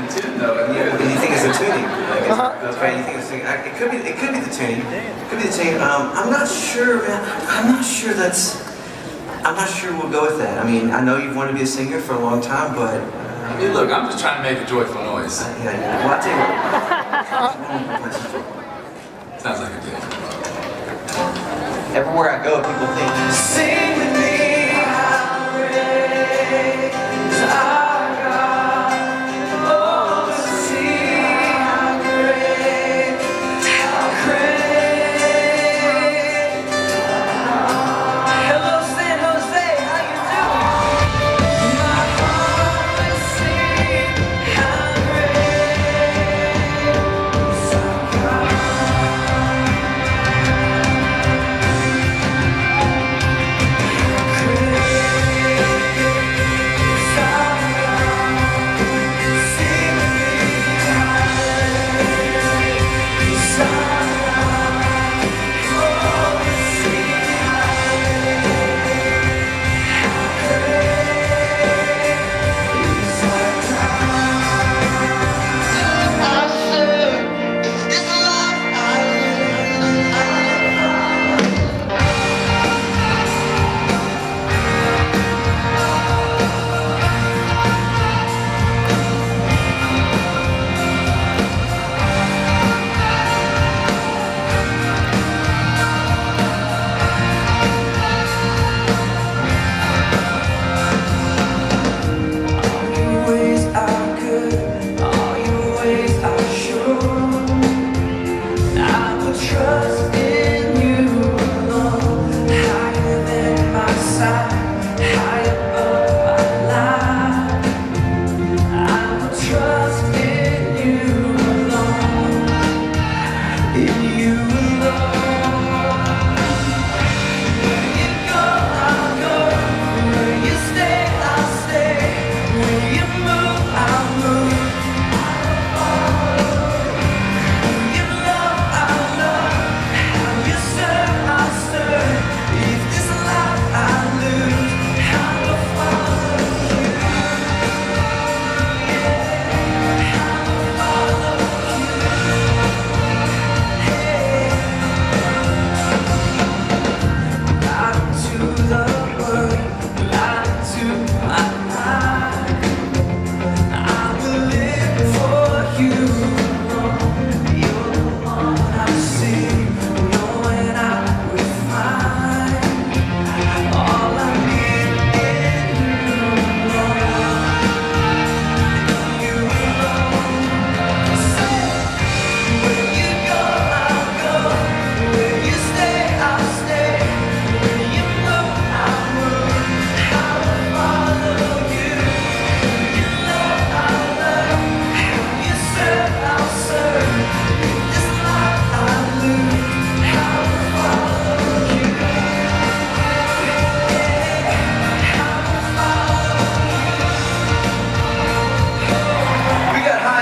in tune though. And you think it's the tuning? That's right. You think it's the tuning? It could be the tuning. It could be the tuning. I'm not sure, man. I'm not sure we'll go with that. I mean, I know you've wanted to be a singer for a long time, but. Hey, look, I'm just trying to make a joyful noise. Yeah. Well, I'll tell you what. Sounds like a deal. Everywhere I go, people think, sing with me, how great is our God. Oh, sing how great, how great. Hello, San Jose, how you doing? My heart will sing how great is our God. Trust in you alone, higher than my sight, high above my life. I will trust in you alone, in you alone. Where you go, I'll go. Where you stay, I'll stay. Where you move, I'll move.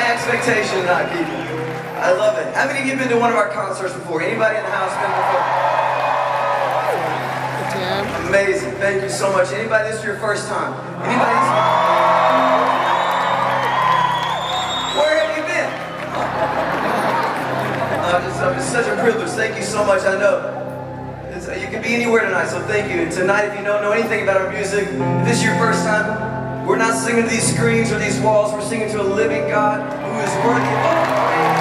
Expectation tonight, people. I love it. How many of you have been to one of our concerts before? Anybody in the house been before? Amazing. Thank you so much. Anybody, this is your first time? Anybody? Where have you been? It's such a privilege. Thank you so much. I know you could be anywhere tonight, so thank you. And tonight, if you don't know anything about our music, if this is your first time, we're not singing to these screens or these walls. We're singing to a living God who is worthy of all praise.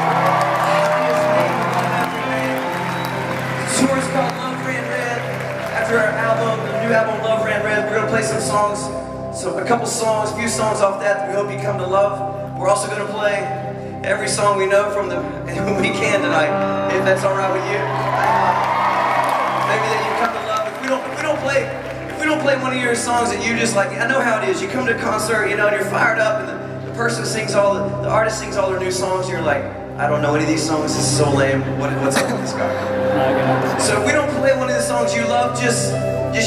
The tour is called Love Ran Red. After our album, the new album Love Ran Red, we're gonna play some songs. So a few songs off that we hope you come to love. We're also gonna play every song we know from them when we can tonight, if that's all right with you. Maybe that you come to love. If we don't play one of your songs that you just like, I know how it is. You come to a concert, and you're fired up, and the person sings the artist sings all their new songs, and you're like, I don't know any of these songs. This is so lame. What's up with this guy? So if we don't play one of the songs you love, just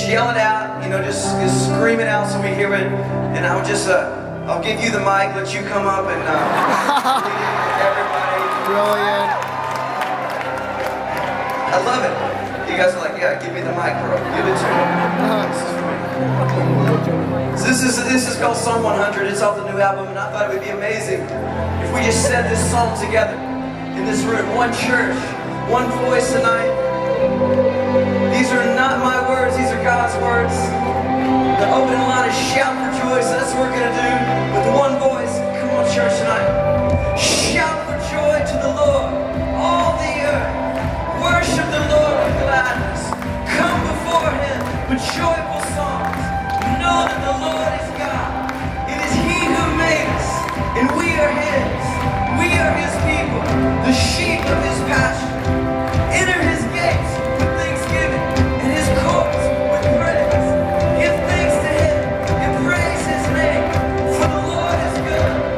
yell it out. Just scream it out so we hear it. And I'll give you the mic, let you come up and everybody. Brilliant. I love it. You guys are like, yeah, give me the mic, bro. Give it to me. This is for me. So this is called Psalm 100. It's off the new album, and I thought it would be amazing if we just said this song together in this room. One church, one voice tonight. These are not my words, these are God's words. The opening line is shout for joy, so that's what we're gonna do with one voice. Come on, church, tonight. Shout for joy to the Lord, all the earth. Worship the Lord with gladness. Come before Him with joyful songs. Know that the Lord is God. It is He who made us, and we are His. We are His people, the sheep of His pasture. Enter His gates with thanksgiving and His courts with praise. Give thanks to Him and praise His name, for the Lord is good.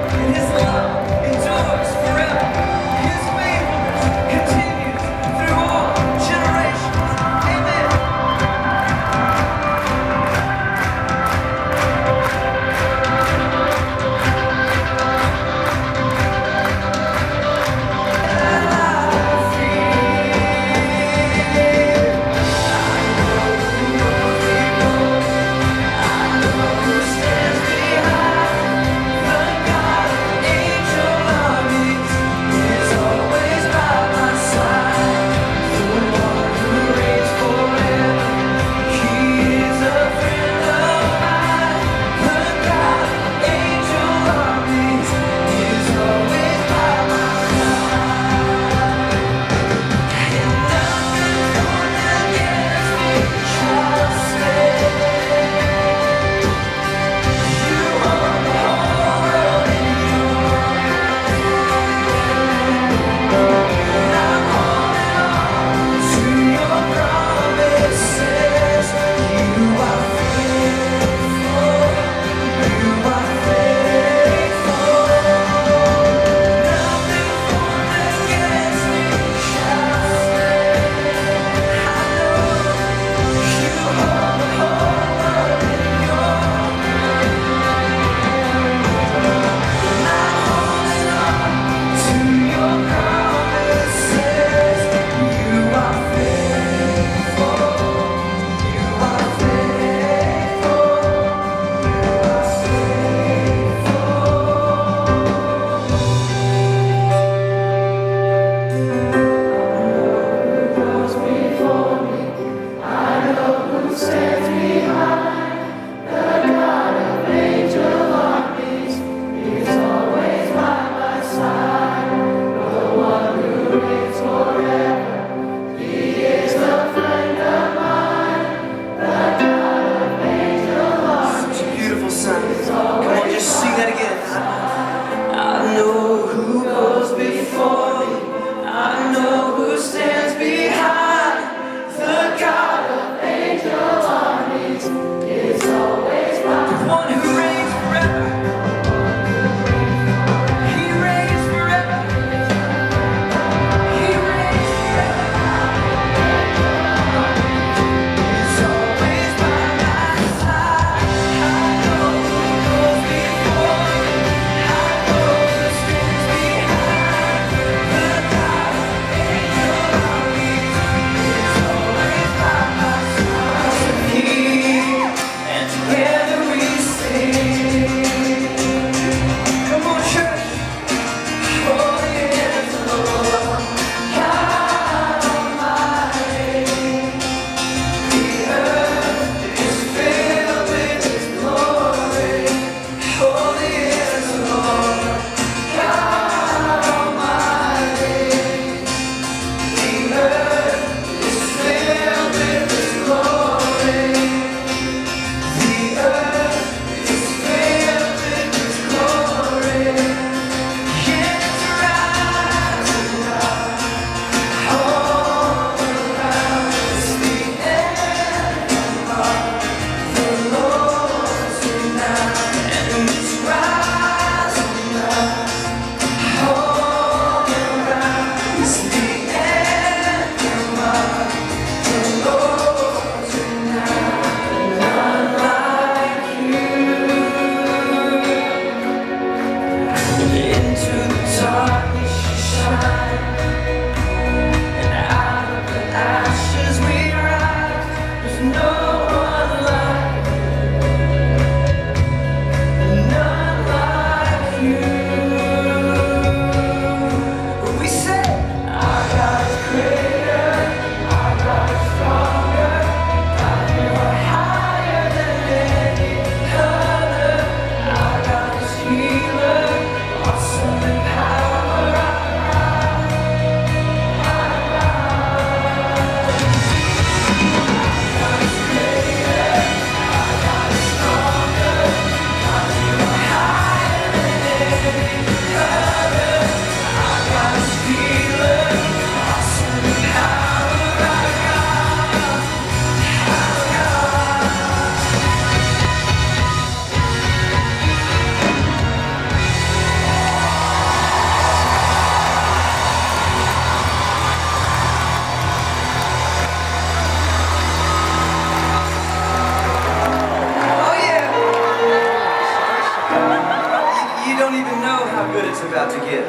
about to get.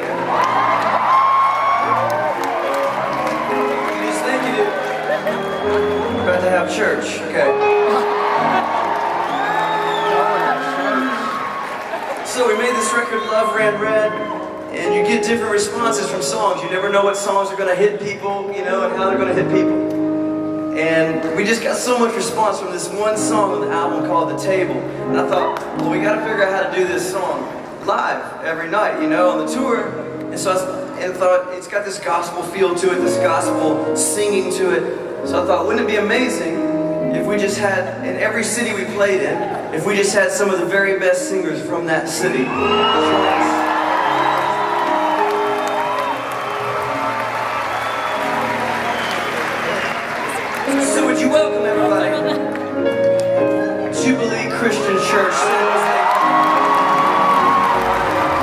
You just think you do. We're about to have church, okay? So we made this record, Love Ran Red, and you get different responses from songs. You never know what songs are going to hit people, you know, and how they're going to hit people. And we just got so much response from this one song on the album called The Table. And I thought, well, we got to figure out how to do this song live every night, you know, on the tour. And so I thought, it's got this gospel feel to it, this gospel singing to it. So I thought, wouldn't it be amazing if we just had, in every city we played in, if we just had some of the very best singers from that city join us. So would you welcome everybody? Jubilee Christian Church.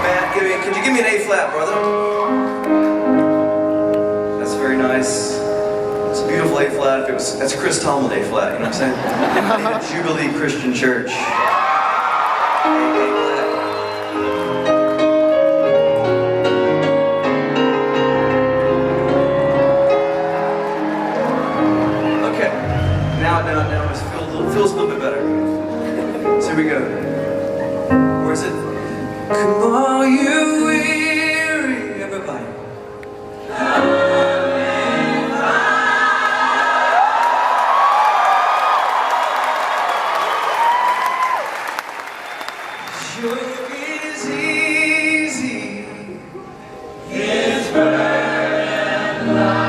Matt, could you give me an A flat, brother? That's very nice. It's a beautiful A flat. That's Chris Tomlin A flat, you know what I'm saying? Jubilee Christian Church. Now it feels a little bit better. So here we go. Where is it? Come on, you weary, everybody. Sure is easy. His burden lies.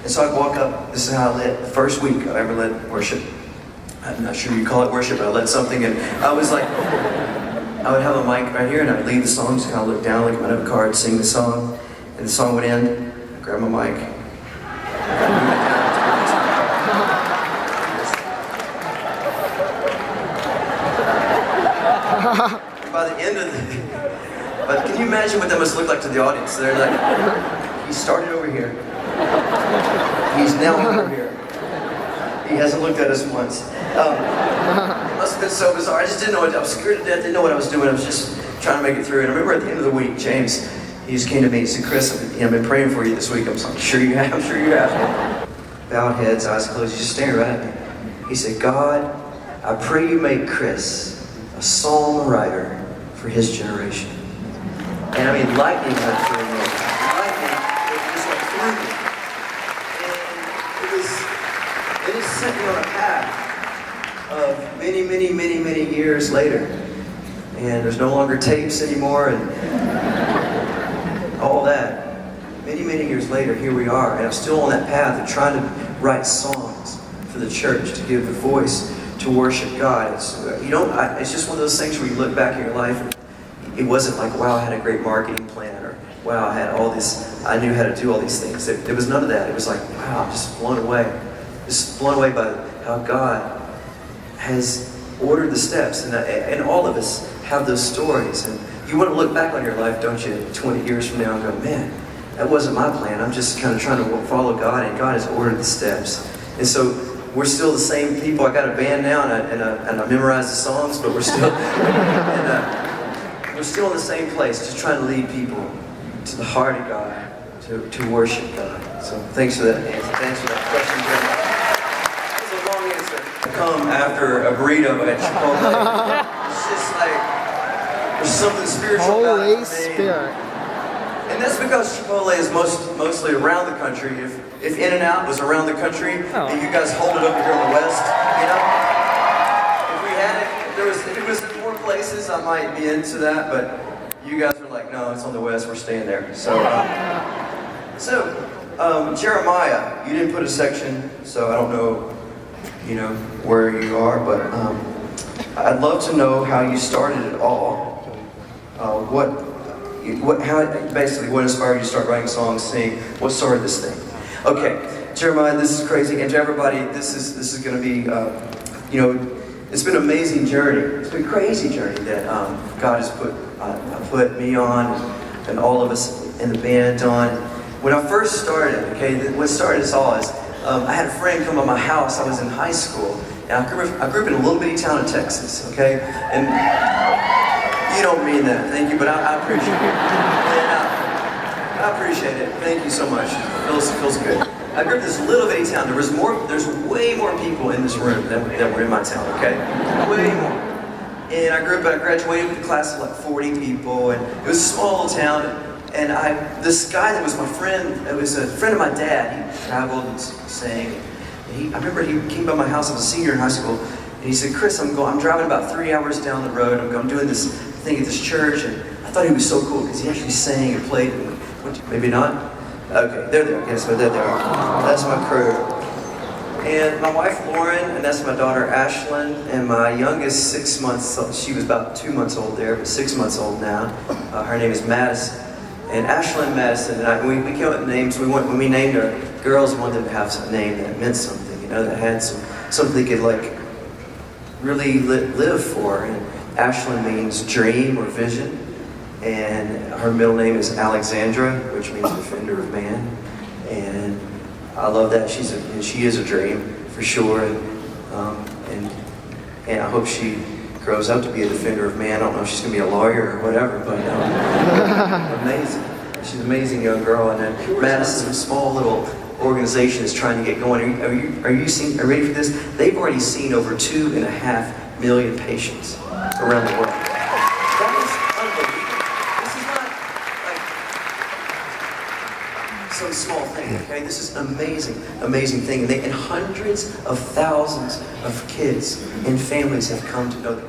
So I'd walk up, this is how I led, the first week I ever led worship. I'm not sure you call it worship, but I led something, and I was like, I would have a mic right here, and I'd lead the song, just kind of look down like I might have a card, sing the song, and the song would end, I'd grab my mic, by the end of the, but can you imagine what that must look like to the audience? They're like, he started over here. He's now over here. He hasn't looked at us once. It must have been so bizarre. I just didn't know what, I was scared to death, didn't know what I was doing. I was just trying to make it through. And I remember at the end of the week, James, he just came to me and said, Chris, I've been praying for you this week. I'm like, sure you have, I'm sure you have. Bowed heads, eyes closed, just staring right at me. He said, God, I pray you make Chris a psalm writer for his generation. And I mean, lightning went through me. Lightning, it just went through me. And it has sent me on a path of many years later. And there's no longer tapes anymore and all that. Many years later, here we are. And I'm still on that path of trying to write songs for the church to give the voice to worship God. It's just one of those things where you look back in your life and it wasn't like, wow, I had a great marketing plan, or wow, I had all this, I knew how to do all these things. There was none of that. It was like, wow, I'm just blown away. Just blown away by how God has ordered the steps. And all of us have those stories. And you want to look back on your life, don't you, 20 years from now and go, man, that wasn't my plan. I'm just kind of trying to follow God, and God has ordered the steps. And so we're still the same people. I got a band now, and I memorize the songs, but we're still we're still in the same place, just trying to lead people to the heart of God, to worship God. So thanks for that answer. Thanks for that question, Jeremiah. It's a long answer. I come after a burrito at Chipotle. It's just like there's something spiritual about it. Holy Spirit. And that's because Chipotle is mostly around the country. If In-N-Out was around the country, and you guys hold it over here in the West, you know? If we had it, if it was in more places, I might be into that, but you guys are like, no, it's on the West, we're staying there. So, Jeremiah, you didn't put a section, so I don't know, you know, where you are, but I'd love to know how you started it all. What inspired you to start writing songs, sing? What started this thing? Okay, Jeremiah, this is crazy, and to everybody, this is going to be, you know, it's been an amazing journey. It's been a crazy journey that God has put me on, and all of us in the band on. When I first started, okay, what started us all is I had a friend come to my house. I was in high school, and I grew up in a little bitty town in Texas, okay, and you don't mean that, thank you, but I appreciate it. And, I appreciate it. Thank you so much. It feels good. I grew up in this little bitty town. There's way more people in this room than were in my town, okay? Way more. And I graduated with a class of like 40 people, and it was a small little town. And this guy that was my friend, it was a friend of my dad. He traveled and sang. And I remember he came by my house. I was a senior in high school. And he said, Chris, I'm driving about 3 hours down the road. I'm doing this thing at this church, and I thought he was so cool because he actually sang and played. Maybe not? Okay, they're there. Yes, but they're there. That's my crew. And my wife Lauren, and that's my daughter Ashlyn, and my youngest 6 months. She was about 2 months old there, but 6 months old now. Her name is Madison. And Ashlyn Madison and we came up with names. When we named our girls, we wanted them to have some name that meant something, you know, that had something they could like really live for. And Ashlyn means dream or vision, and her middle name is Alexandra, which means defender of man. And I love that she is a dream for sure, and I hope she grows up to be a defender of man. I don't know if she's gonna be a lawyer or whatever, but amazing. She's an amazing young girl, and then Madison, a small little organization, is trying to get going. Are you ready for this? They've already seen over 2.5 million patients around the world. That is unbelievable. This is not like some small thing, okay? This is an amazing thing. And hundreds of thousands of kids and families have come to know them.